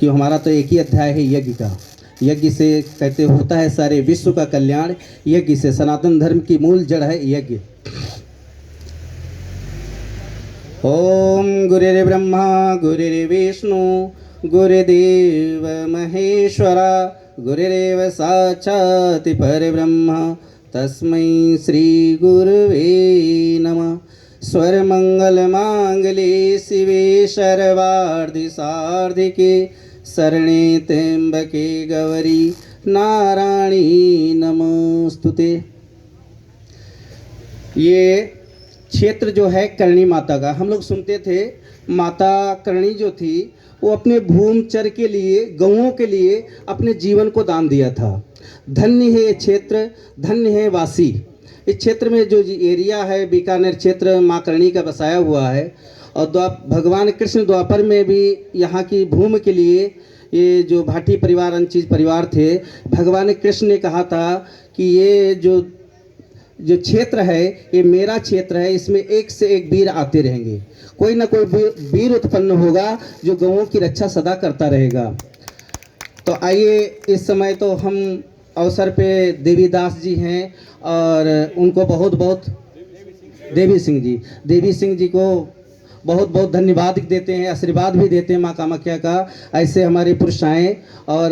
कि हमारा तो एक ही अध्याय है यज्ञ का। यज्ञ से कहते होता है सारे विश्व का कल्याण, यज्ञ से सनातन धर्म की मूल जड़ है यज्ञ। ओम गुरुर्ब्रह्मा गुरुर्विष्णु गुरुदेव महेश्वरा, गुरुरेव साक्षात् परब्रह्म तस्मै श्री गुरुवे नमः। स्वरमंगल मांगल्ये शिवे सर्वार्थ सार्धिके, शरणे त्र्यंबके गौरी नारायणी नमोस्तुते। ये क्षेत्र जो है करणी माता का, हम लोग सुनते थे माता करणी जो थी वो अपने भूमचर के लिए, गौओं के लिए अपने जीवन को दान दिया था। धन्य है ये क्षेत्र, धन्य है वासी। इस क्षेत्र में जो एरिया है बीकानेर क्षेत्र माँ करणी का बसाया हुआ है। और भगवान कृष्ण द्वापर में भी यहाँ की भूमि के लिए ये जो भाटी परिवार अंचीज परिवार थे, भगवान कृष्ण ने कहा था कि ये जो क्षेत्र है ये मेरा क्षेत्र है, इसमें एक से एक वीर आते रहेंगे, कोई ना कोई वीर उत्पन्न होगा जो गौओं की रक्षा सदा करता रहेगा। तो आइए इस समय तो हम अवसर पे देवीदास जी हैं और उनको बहुत बहुत देवी सिंह जी को बहुत बहुत धन्यवाद देते हैं, आशीर्वाद भी देते हैं माँ कामाख्या का। ऐसे हमारे पुरुष आएँ और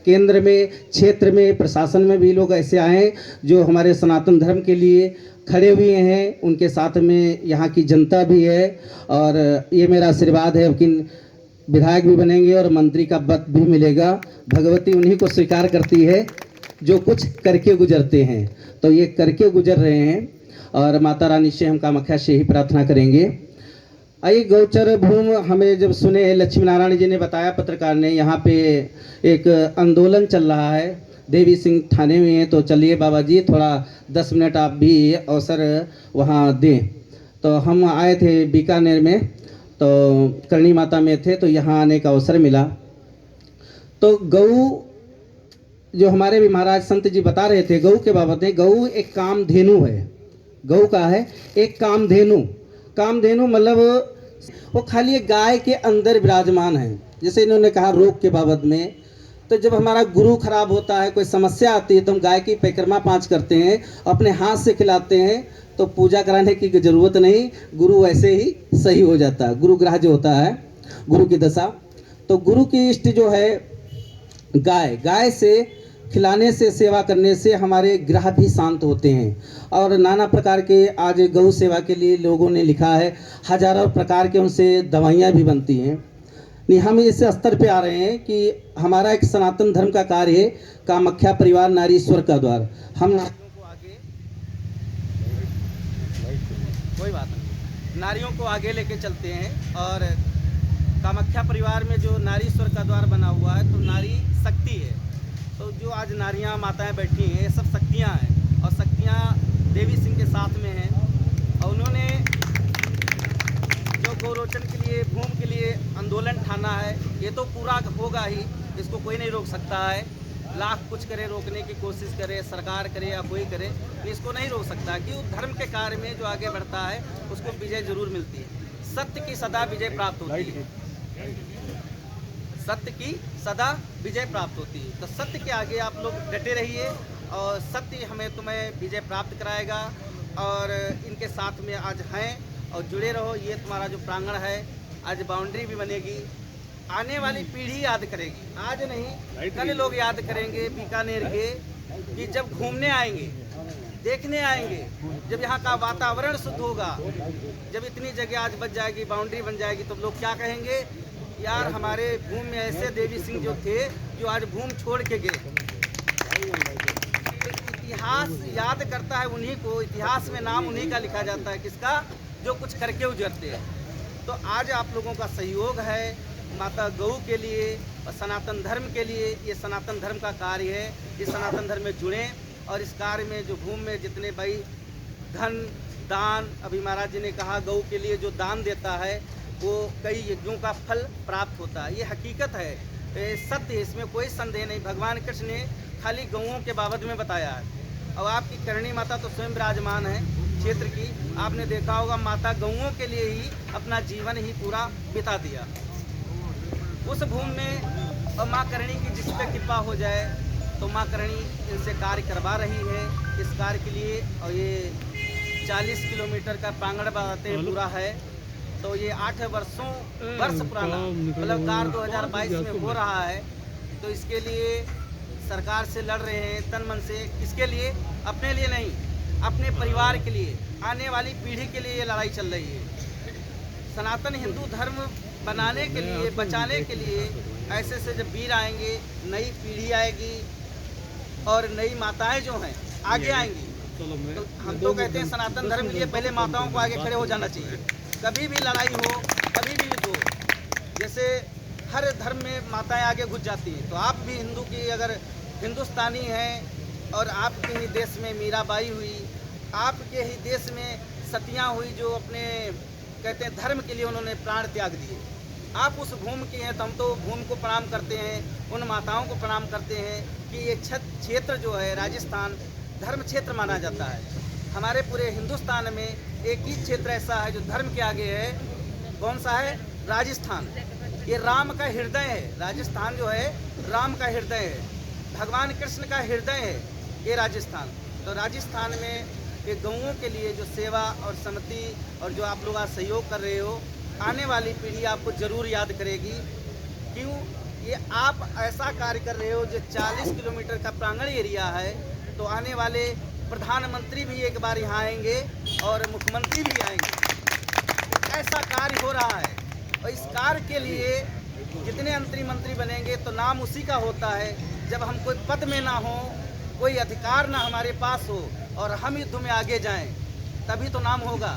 केंद्र में, क्षेत्र में, प्रशासन में भी लोग ऐसे आएँ जो हमारे सनातन धर्म के लिए खड़े हुए हैं। उनके साथ में यहाँ की जनता भी है और ये मेरा आशीर्वाद है कि विधायक भी बनेंगे और मंत्री का पद भी मिलेगा। भगवती उन्हीं को स्वीकार करती है जो कुछ करके गुजरते हैं, तो ये करके गुजर रहे हैं और माता रानी से हम कामाख्या से ही प्रार्थना करेंगे। आइए गौचर भूम हमें जब सुने, लक्ष्मी नारायण जी ने बताया, पत्रकार ने, यहाँ पे एक आंदोलन चल रहा है, देवी सिंह थाने में है, तो चलिए बाबा जी थोड़ा 10 मिनट आप भी अवसर वहाँ दें। तो हम आए थे बीकानेर में, तो करणी माता में थे, तो यहाँ आने का अवसर मिला। तो गऊ जो हमारे भी महाराज संत जी बता रहे थे गऊ के बाबत में, गऊ एक कामधेनु है। गऊ का है एक कामधेनु। कामधेनु मतलब वो खाली एक गाय के अंदर विराजमान है। जैसे इन्होंने कहा रोग के बाबत में, तो जब हमारा गुरु खराब होता है, कोई समस्या आती है, तो हम गाय की परिक्रमा 5 करते हैं, अपने हाथ से खिलाते हैं, तो पूजा कराने की जरूरत नहीं, गुरु वैसे ही सही हो जाता है। गुरु ग्रह जो होता है, गुरु की दशा, तो गुरु की इष्ट जो है गाय, गाय से खिलाने से, सेवा करने से हमारे ग्रह भी शांत होते हैं। और नाना प्रकार के आज गौ सेवा के लिए लोगों ने लिखा है, हजारों प्रकार के उनसे दवाइयाँ भी बनती हैं। नहीं, हम इस स्तर पे आ रहे हैं कि हमारा एक सनातन धर्म का कार्य है कामाख्या परिवार नारी ईश्वर का द्वार। हम नारियों को आगे, कोई बात नहीं, नारियों को आगे लेके चलते हैं। और कामाख्या परिवार में जो नारी ईश्वर का द्वार बना हुआ है, तो नारी शक्ति है। तो जो आज नारियां माताएं बैठी हैं, ये सब शक्तियां हैं और शक्तियां देवी सिंह के साथ में हैं। और उन्होंने जो गौरोचन के लिए, भूमि के लिए आंदोलन ठाना है, ये तो पूरा होगा ही, इसको कोई नहीं रोक सकता है। लाख कुछ करे, रोकने की कोशिश करे, सरकार करे या कोई करे, तो इसको नहीं रोक सकता। कि उस धर्म के कार्य में जो आगे बढ़ता है उसको विजय जरूर मिलती है। सत्य की सदा विजय प्राप्त होती है, सत्य की सदा विजय प्राप्त होती है। तो सत्य के आगे आप लोग डटे रहिए और सत्य हमें तुम्हें विजय प्राप्त कराएगा। और इनके साथ में आज हैं और जुड़े रहो। ये तुम्हारा जो प्रांगण है, आज बाउंड्री भी बनेगी, आने वाली पीढ़ी याद करेगी, आज नहीं कल लोग याद करेंगे बीकानेर के, कि जब घूमने आएंगे, देखने आएंगे, जब यहाँ का वातावरण शुद्ध होगा, जब इतनी जगह आज बच जाएगी, बाउंड्री बन जाएगी, तो लोग क्या कहेंगे, यार हमारे भूमि में ऐसे देवी सिंह जो थे जो आज भूमि छोड़ के गए। इतिहास याद करता है उन्हीं को, इतिहास में नाम उन्हीं का लिखा जाता है, किसका, जो कुछ करके उजरते हैं। तो आज आप लोगों का सहयोग है माता गऊ के लिए और सनातन धर्म के लिए। ये सनातन धर्म का कार्य है, इस सनातन धर्म में जुड़ें और इस कार्य में जो भूमि में जितने भाई धन दान, अभी महाराज जी ने कहा गऊ के लिए जो दान देता है वो कई यज्ञों का फल प्राप्त होता है। ये हकीकत है, सत्य है, इसमें कोई संदेह नहीं। भगवान कृष्ण ने खाली गऊओं के बाबत में बताया है। और आपकी करणी माता तो स्वयं विराजमान है क्षेत्र की, आपने देखा होगा माता गऊओं के लिए ही अपना जीवन ही पूरा बिता दिया। उस भूमि में और माँ करणी की जिस पे कृपा हो जाए तो माँ करणी इनसे कार्य करवा रही है। इस कार्य के लिए और ये 40 किलोमीटर का प्रांगण बनाते हैं पूरा है, तो ये 8 वर्ष पुराना मतलब कार्य 2022 में हो रहा है। तो इसके लिए सरकार से लड़ रहे हैं तन मन से। किसके लिए? अपने लिए नहीं, अपने परिवार के लिए, आने वाली पीढ़ी के लिए ये लड़ाई चल रही है। सनातन हिंदू धर्म बनाने के लिए, बचाने के लिए ऐसे से जब वीर आएंगे, नई पीढ़ी आएगी और नई माताएं जो हैं आगे आएंगी। तो हम तो कहते हैं सनातन धर्म के लिए पहले माताओं को आगे खड़े हो जाना चाहिए। कभी भी लड़ाई हो, कभी भी युद्ध हो, जैसे हर धर्म में माताएं आगे घुस जाती हैं, तो आप भी हिंदू की अगर हिंदुस्तानी हैं और आपके ही देश में मीराबाई हुई, आपके ही देश में सतियाँ हुई जो अपने कहते हैं धर्म के लिए उन्होंने प्राण त्याग दिए। आप उस भूमि की हैं तो हम तो भूमि को प्रणाम करते हैं, उन माताओं को प्रणाम करते हैं कि ये क्षेत्र जो है राजस्थान धर्म क्षेत्र माना जाता है। हमारे पूरे हिंदुस्तान में एक ही क्षेत्र ऐसा है जो धर्म के आगे है। कौन सा है? राजस्थान। ये राम का हृदय है। राजस्थान जो है राम का हृदय है, भगवान कृष्ण का हृदय है ये राजस्थान। तो राजस्थान में ये गौओं के लिए जो सेवा और सम्मति और जो आप लोग आज सहयोग कर रहे हो, आने वाली पीढ़ी आपको ज़रूर याद करेगी। क्यों? ये आप ऐसा कार्य कर रहे हो जो 40 किलोमीटर का प्रांगण एरिया है, तो आने वाले प्रधानमंत्री भी एक बार यहाँ आएंगे और मुख्यमंत्री भी आएंगे। ऐसा कार्य हो रहा है और इस कार्य के लिए जितने मंत्री बनेंगे तो नाम उसी का होता है जब हम कोई पद में ना हो, कोई अधिकार ना हमारे पास हो और हम युद्ध में आगे जाएं, तभी तो नाम होगा।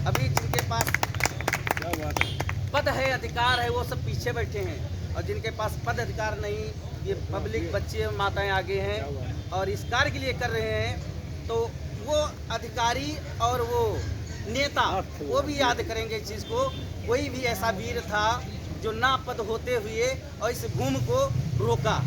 अभी जिनके पास पद है, अधिकार है, वो सब पीछे बैठे हैं, और जिनके पास पद अधिकार नहीं, ये पब्लिक बच्चे माताएं आगे हैं और इस कार्य के लिए कर रहे हैं। तो वो अधिकारी और वो नेता वो भी याद करेंगे इस चीज़ को। कोई भी ऐसा वीर था जो ना पद होते हुए और इस भूमि को रोका,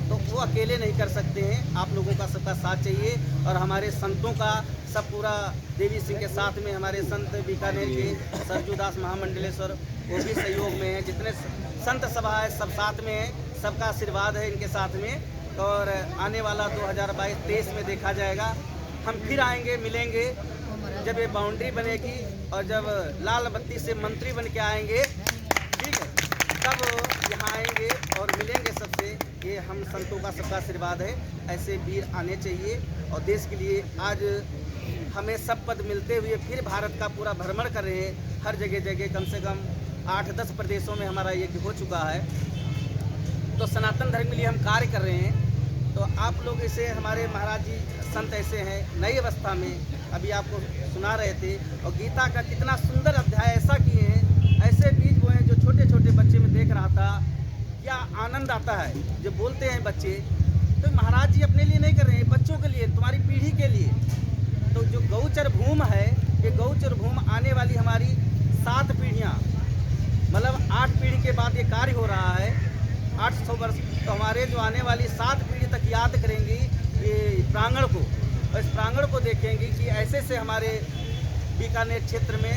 तो वो अकेले नहीं कर सकते हैं। आप लोगों का सबका साथ चाहिए और हमारे संतों का सब पूरा देवी सिंह के साथ में हमारे संत बीकानेर के सरजूदास महामंडलेश्वर वो भी सहयोग में हैं। जितने संत सभा है सब साथ में हैं, सबका आशीर्वाद है इनके साथ में। और आने वाला 2022-23 में देखा जाएगा, हम फिर आएंगे, मिलेंगे जब ये बाउंड्री बनेगी और जब लाल बत्ती से मंत्री बन के आएंगे, ठीक है, तब यहाँ आएंगे और मिलेंगे सबसे। ये हम संतों का सबका आशीर्वाद है। ऐसे वीर आने चाहिए और देश के लिए आज हमें सब पद मिलते हुए फिर भारत का पूरा भ्रमण कर रहे हैं। हर जगह जगह कम से कम 8-10 प्रदेशों में हमारा ये हो चुका है। तो सनातन धर्म के लिए हम कार्य कर रहे हैं। तो आप लोग ऐसे हमारे महाराज जी संत ऐसे हैं नई अवस्था में, अभी आपको सुना रहे थे, और गीता का कितना सुंदर अध्याय ऐसा किए हैं, ऐसे बीज बोए हैं जो छोटे छोटे बच्चे में देख रहा था। क्या आनंद आता है जो बोलते हैं बच्चे। तो महाराज जी अपने लिए नहीं कर रहे हैं, बच्चों के लिए, तुम्हारी पीढ़ी के लिए। तो जो गौचर भूमि है, ये गौचर भूमि आने वाली हमारी 7 पीढ़ियाँ, मतलब 8 पीढ़ी के बाद ये कार्य हो रहा है, 800 वर्ष। तो हमारे जो आने वाली 7 पीढ़ी तक याद करेंगी ये प्रांगण को, और इस प्रांगण को देखेंगे कि ऐसे से हमारे बीकानेर क्षेत्र में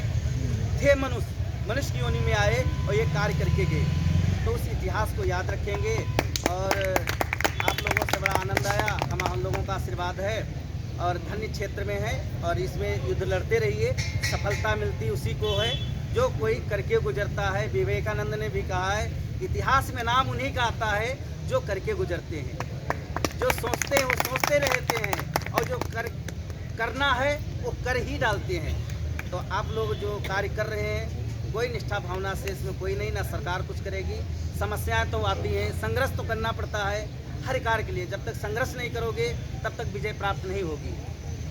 थे मनुष्य की योनि में आए और ये कार्य करके गए। तो उस इतिहास को याद रखेंगे। और आप लोगों से बड़ा आनंद आया, हम लोगों का आशीर्वाद है और धन्य क्षेत्र में है और इसमें युद्ध लड़ते रहिए। सफलता मिलती उसी को है जो कोई करके गुजरता है। विवेकानंद ने भी कहा है, इतिहास में नाम उन्हीं का आता है जो करके गुजरते हैं। जो सोचते हैं वो सोचते रहते हैं और जो करना है वो कर ही डालते हैं। तो आप लोग जो कार्य कर रहे हैं, कोई निष्ठा भावना से इसमें कोई नहीं, ना सरकार कुछ करेगी। समस्याएं तो आती हैं, संघर्ष तो करना पड़ता है हर कार्य के लिए। जब तक संघर्ष नहीं करोगे तब तक विजय प्राप्त नहीं होगी।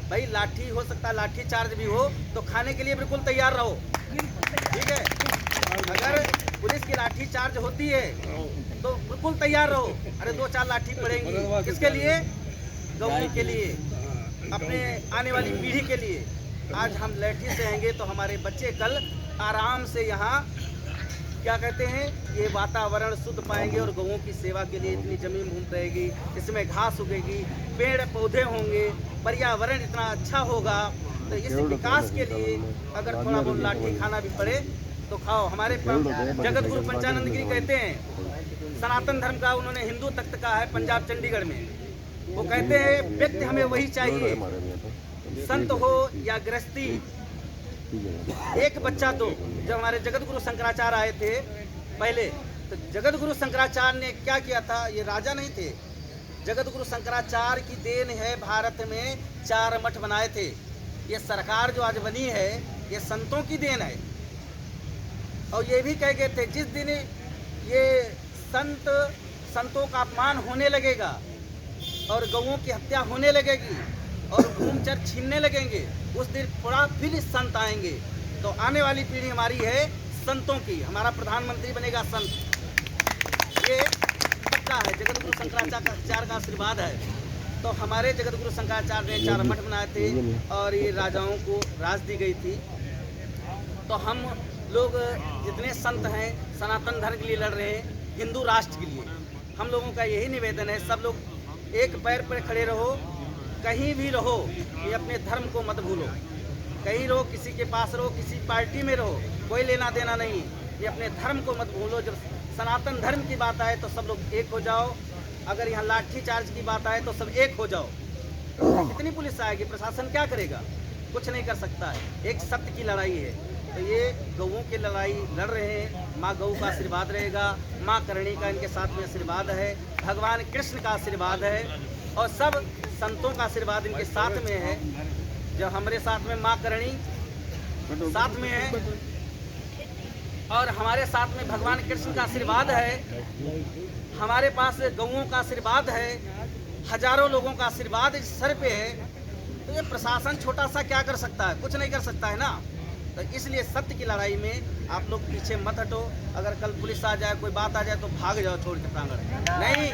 भाई लाठी हो सकता है, लाठी चार्ज भी हो तो खाने के लिए बिल्कुल तैयार रहो, ठीक है। अगर पुलिस की लाठी चार्ज होती है तो बिल्कुल तैयार रहो। अरे 2-4 लाठी पड़ेंगी, किसके लिए? गौरी के लिए, अपने आने वाली पीढ़ी के लिए। आज हम लाठी से रहेंगे तो हमारे बच्चे कल आराम से यहाँ क्या कहते हैं, ये वातावरण शुद्ध पाएंगे और गौओं की सेवा के लिए इतनी जमीन भूमि रहेगी, इसमें घास उगेगी, पेड़ पौधे होंगे, पर्यावरण इतना अच्छा होगा। तो इस विकास के लिए अगर थोड़ा बहुत लाठी खाना भी पड़े तो खाओ। हमारे जगत गुरु पंचानंद गिरी कहते हैं, सनातन धर्म का उन्होंने हिंदू तख्त का है पंजाब चंडीगढ़ में। वो कहते हैं व्यक्ति हमें वही चाहिए, संत हो या गृहस्थी, एक बच्चा दो। जब हमारे जगत गुरु शंकराचार्य आए थे पहले, तो जगत गुरु शंकराचार्य ने क्या किया था, ये राजा नहीं थे, जगत गुरु शंकराचार्य की देन है, भारत में 4 मठ बनाए थे। ये सरकार जो आज बनी है ये संतों की देन है। और ये भी कह गए थे जिस दिन ये संतों का अपमान होने लगेगा और गौओं की हत्या होने लगेगी और भूमचर छीनने लगेंगे, उस दिन थोड़ा फिर संत आएंगे। तो आने वाली पीढ़ी हमारी है संतों की, हमारा प्रधानमंत्री बनेगा संत। ये पक्का है, जगत गुरु शंकराचार्य का आशीर्वाद है। तो हमारे जगत गुरु शंकराचार्य ने 4 मठ बनाए थे और ये राजाओं को राज दी गई थी। तो हम लोग जितने संत हैं सनातन धर्म के लिए लड़ रहे हैं, हिंदू राष्ट्र के लिए, हम लोगों का यही निवेदन है, सब लोग एक पैर पर खड़े रहो, कहीं भी रहो, ये अपने धर्म को मत भूलो। कहीं रहो, किसी के पास रहो, किसी पार्टी में रहो, कोई लेना देना नहीं, ये अपने धर्म को मत भूलो। जब सनातन धर्म की बात आए तो सब लोग एक हो जाओ, अगर यहाँ लाठी चार्ज की बात आए तो सब एक हो जाओ। कितनी पुलिस आएगी, प्रशासन क्या करेगा, कुछ नहीं कर सकता है। एक सत्य की लड़ाई है, तो ये गौओं की लड़ाई लड़ रहे हैं। माँ गौ का आशीर्वाद रहेगा, माँ करणी का इनके साथ में आशीर्वाद है, भगवान कृष्ण का आशीर्वाद है और सब संतों का आशीर्वाद इनके साथ में है। जो हमारे साथ में माँ करणी साथ में है और हमारे साथ में भगवान कृष्ण का आशीर्वाद है, हमारे पास गौओं का आशीर्वाद है, हजारों लोगों का आशीर्वाद इस सर पे है। तो ये प्रशासन छोटा सा क्या कर सकता है, कुछ नहीं कर सकता है ना। तो इसलिए सत्य की लड़ाई में आप लोग पीछे मत हटो। अगर कल पुलिस आ जाए, कोई बात आ जाए तो भाग जाओ छोड़ के प्रांगण, नहीं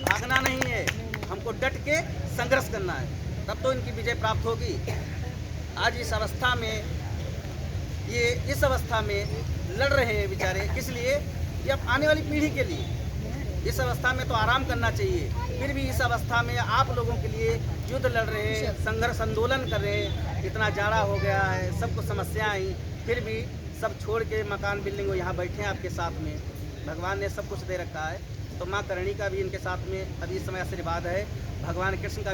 भागना नहीं है, हमको डट के संघर्ष करना है, तब तो इनकी विजय प्राप्त होगी। आज इस अवस्था में इस अवस्था में लड़ रहे हैं बेचारे, किस लिए, ये अब आने वाली पीढ़ी के लिए। इस अवस्था में तो आराम करना चाहिए, फिर भी इस अवस्था में आप लोगों के लिए युद्ध लड़ रहे हैं, संघर्ष आंदोलन कर रहे हैं। इतना जाड़ा हो गया है, सबको समस्या आई, फिर भी सब छोड़ के मकान बिल्डिंग यहाँ बैठे हैं आपके साथ में। भगवान ने सब कुछ दे रखा है। तो माँ करणी का भी इनके साथ में अभी इस समय आशीर्वाद है, भगवान कृष्ण का भी